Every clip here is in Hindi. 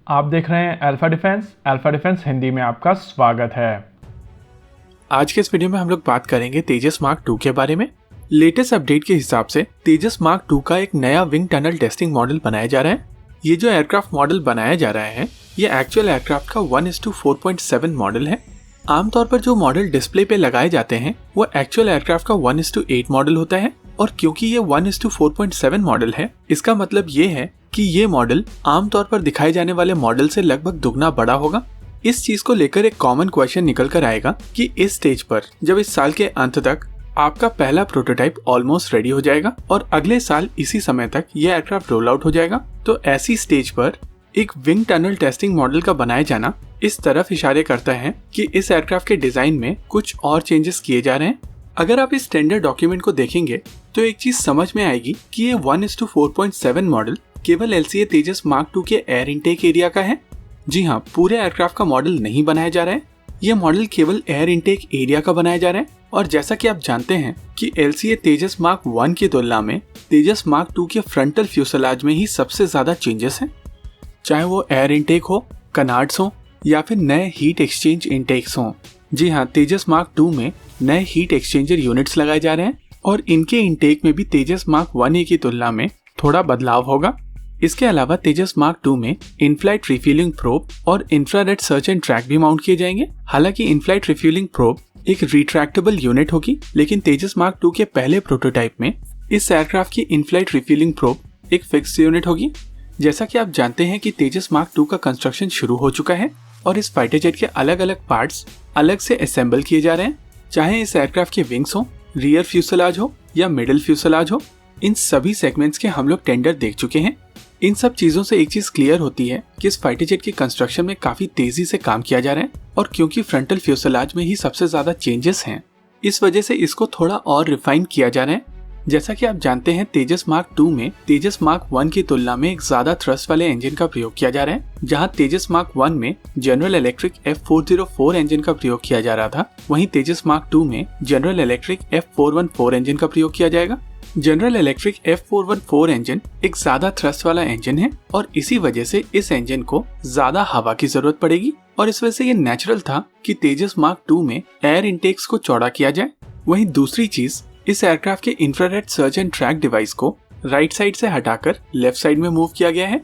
आप देख रहे हैं अल्फा डिफेंस हिंदी में आपका स्वागत है। आज के इस वीडियो में हम लोग बात करेंगे तेजस मार्क 2 के बारे में। लेटेस्ट अपडेट के हिसाब से तेजस मार्क 2 का एक नया विंग टनल टेस्टिंग मॉडल बनाया जा रहा है। ये जो एयरक्राफ्ट मॉडल बनाया जा रहा है ये एक्चुअल एयरक्राफ्ट का 1:4.7 मॉडल है। आमतौर पर जो मॉडल डिस्प्ले पे लगाए जाते हैं वो एक्चुअल एयरक्राफ्ट का 1:8 मॉडल होता है, और क्योंकि ये 1:4.7 मॉडल है इसका मतलब ये है कि ये मॉडल आमतौर पर दिखाए जाने वाले मॉडल से लगभग दुगना बड़ा होगा। इस चीज को लेकर एक कॉमन क्वेश्चन निकल कर आएगा कि इस स्टेज पर जब इस साल के अंत तक आपका पहला प्रोटोटाइप ऑलमोस्ट रेडी हो जाएगा और अगले साल इसी समय तक यह एयरक्राफ्ट रोल आउट हो जाएगा, तो ऐसी स्टेज पर एक विंग टनल टेस्टिंग मॉडल का बनाया जाना इस तरफ इशारे करता है कि इस एयरक्राफ्ट के डिजाइन में कुछ और चेंजेस किए जा रहे हैं। अगर आप इस टेंडर डॉक्यूमेंट को देखेंगे तो एक चीज समझ में आएगी कि ये 1:4.7 मॉडल केवल LCA तेजस मार्क 2 के एयर इनटेक एरिया का है। जी हाँ, पूरे एयरक्राफ्ट का मॉडल नहीं बनाया जा रहा है, यह मॉडल केवल एयर इनटेक एरिया का बनाया जा रहा है। और जैसा कि आप जानते हैं कि LCA तेजस मार्क 1 की तुलना में तेजस मार्क 2 के फ्रंटल फ्यूसलाज में ही सबसे ज्यादा चेंजेस हैं, चाहे वो एयर इनटेक हो, कनार्ड्स हो या फिर नए हीट एक्सचेंज इनटेक्स हो। जी हाँ, तेजस मार्क 2 में नए हीट एक्सचेंजर यूनिट्स लगाए जा रहे हैं और इनके इनटेक में भी तेजस मार्क 1A की तुलना में थोड़ा बदलाव होगा। इसके अलावा तेजस मार्क 2 में इनफ्लाइट रिफ्यूलिंग प्रोब और इंफ्रारेड सर्च एंड ट्रैक भी माउंट किए जाएंगे। हालांकि इनफ्लाइट रिफ्यूलिंग प्रोब एक रिट्रैक्टेबल यूनिट होगी, लेकिन तेजस मार्क 2 के पहले प्रोटोटाइप में इस एयरक्राफ्ट की इनफ्लाइट रिफ्यूलिंग प्रोब एक फिक्स यूनिट होगी। जैसा कि आप जानते हैं कि तेजस मार्क 2 का कंस्ट्रक्शन शुरू हो चुका है और इस फाइटर जेट के अलग अलग पार्ट्स अलग से असेंबल किए जा रहे हैं, चाहे इस एयरक्राफ्ट के विंग्स हो, रियर फ्यूसलाज हो या मिडिल फ्यूसलाज हो। इन सभी सेगमेंट्स के हम लोग टेंडर देख चुके हैं। इन सब चीजों से एक चीज क्लियर होती है कि इस फाइटर जेट की कंस्ट्रक्शन में काफी तेजी से काम किया जा रहा है, और क्योंकि फ्रंटल फ्यूसलाज में ही सबसे ज्यादा चेंजेस हैं इस वजह से इसको थोड़ा और रिफाइन किया जा रहा है। जैसा कि आप जानते हैं तेजस मार्क 2 में तेजस मार्क 1 की तुलना में एक ज्यादा थ्रस्ट वाले इंजन का प्रयोग किया जा रहा है। जहां तेजस मार्क 1 में जनरल इलेक्ट्रिक F404 इंजन का प्रयोग किया जा रहा था, वहीं तेजस मार्क 2 में जनरल इलेक्ट्रिक F414 इंजन का प्रयोग किया जाएगा। जनरल इलेक्ट्रिक F414 इंजन एक ज्यादा थ्रस्ट वाला इंजन है और इसी वजह से इस इंजन को ज्यादा हवा की जरूरत पड़ेगी, और इस वजह से ये नेचुरल था कि तेजस मार्क 2 में एयर इनटेक्स को चौड़ा किया जाए। वहीं दूसरी चीज, इस एयरक्राफ्ट के infrared search and track device को राइट साइड से हटाकर लेफ्ट साइड में मूव किया गया है।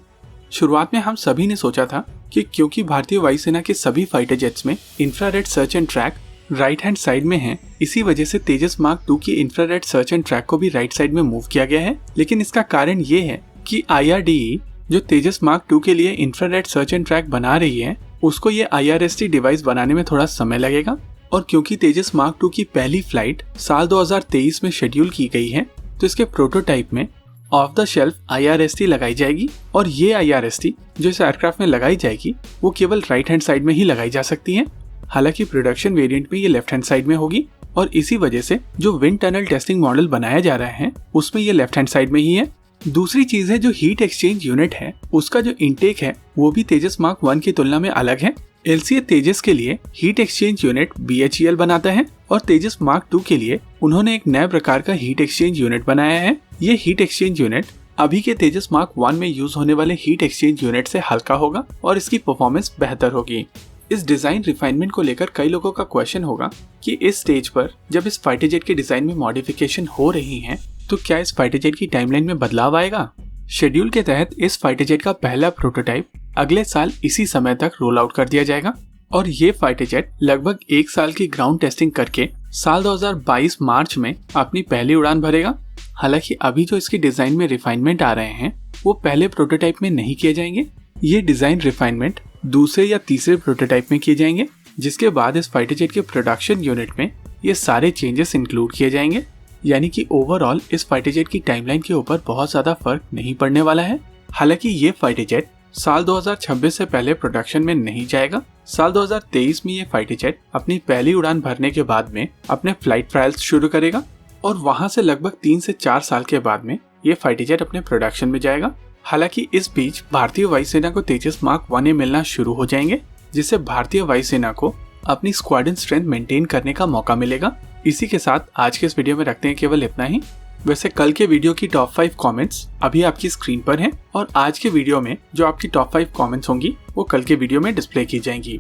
शुरुआत में हम सभी ने सोचा था कि क्योंकि भारतीय वायुसेना के सभी फाइटर जेट्स में infrared search and track right hand side में है, इसी वजह से तेजस मार्क 2 की इंफ्रारेड सर्च एंड ट्रैक को भी राइट साइड में मूव किया गया है। लेकिन इसका कारण ये है कि IRDE जो तेजस मार्क 2 के लिए इंफ्रारेड सर्च एंड ट्रैक बना रही है उसको ये IRST डिवाइस बनाने में थोड़ा समय लगेगा, और क्योंकि तेजस मार्क 2 की पहली फ्लाइट साल 2023 में शेड्यूल की गई है तो इसके प्रोटोटाइप में ऑफ द शेल्फ IRST लगाई जाएगी, और ये IRST जो इस एयरक्राफ्ट में लगाई जाएगी वो केवल राइट हैंड साइड में ही लगाई जा सकती है। हालांकि प्रोडक्शन वेरिएंट में ये लेफ्ट हैंड साइड में होगी, और इसी वजह से जो विंड टनल टेस्टिंग मॉडल बनाया जा रहा है उसमें ये लेफ्ट हैंड साइड में ही है। दूसरी चीज है, जो हीट एक्सचेंज यूनिट है उसका जो इनटेक है वो भी तेजस मार्क 1 की तुलना में अलग है। LCA तेजस के लिए हीट एक्सचेंज यूनिट BHEL बनाता है, और तेजस मार्क 2 के लिए उन्होंने एक नए प्रकार का हीट एक्सचेंज यूनिट बनाया है। ये हीट एक्सचेंज यूनिट अभी के तेजस मार्क 1 में यूज होने वाले हीट एक्सचेंज यूनिट से हल्का होगा और इसकी परफॉर्मेंस बेहतर होगी। इस डिजाइन रिफाइनमेंट को लेकर कई लोगों का क्वेश्चन होगा कि इस स्टेज पर जब इस फाइटर जेट के डिजाइन में मॉडिफिकेशन हो रही है तो क्या इस फाइटर जेट की टाइमलाइन में बदलाव आएगा। शेड्यूल के तहत इस फाइटर जेट का पहला प्रोटोटाइप अगले साल इसी समय तक रोल आउट कर दिया जाएगा, और ये फाइटर जेट लगभग 1 साल की ग्राउंड टेस्टिंग करके साल 2022 मार्च में अपनी पहली उड़ान भरेगा। हालांकि अभी जो इसकी डिजाइन में रिफाइनमेंट आ रहे हैं वो पहले प्रोटोटाइप में नहीं किए जाएंगे, ये डिजाइन रिफाइनमेंट दूसरे या तीसरे प्रोटोटाइप में किए जाएंगे, जिसके बाद इस फाइटर जेट के प्रोडक्शन यूनिट में ये सारे चेंजेस इंक्लूड किए जाएंगे। यानी कि ओवरऑल इस फाइटर जेट की टाइमलाइन के ऊपर बहुत ज्यादा फर्क नहीं पड़ने वाला है। हालांकि ये फाइटर जेट साल 2026 से पहले प्रोडक्शन में नहीं जाएगा। साल 2023 में ये फाइटर जेट अपनी पहली उड़ान भरने के बाद में अपने फ्लाइट ट्रायल्स शुरू करेगा, और वहां से लगभग 3 से 4 साल के बाद में ये फाइटर जेट अपने प्रोडक्शन में जाएगा। हालांकि इस बीच भारतीय वायुसेना को तेजस मार्क 1A मिलना शुरू हो जाएंगे, जिससे भारतीय वायुसेना को अपनी स्क्वाड्रन स्ट्रेंथ मेंटेन करने का मौका मिलेगा। इसी के साथ आज के इस वीडियो में रखते हैं केवल इतना ही। वैसे कल के वीडियो की टॉप 5 कमेंट्स अभी आपकी स्क्रीन पर हैं और आज के वीडियो में जो आपकी टॉप 5 कमेंट्स होंगी वो कल के वीडियो में डिस्प्ले की जाएंगी।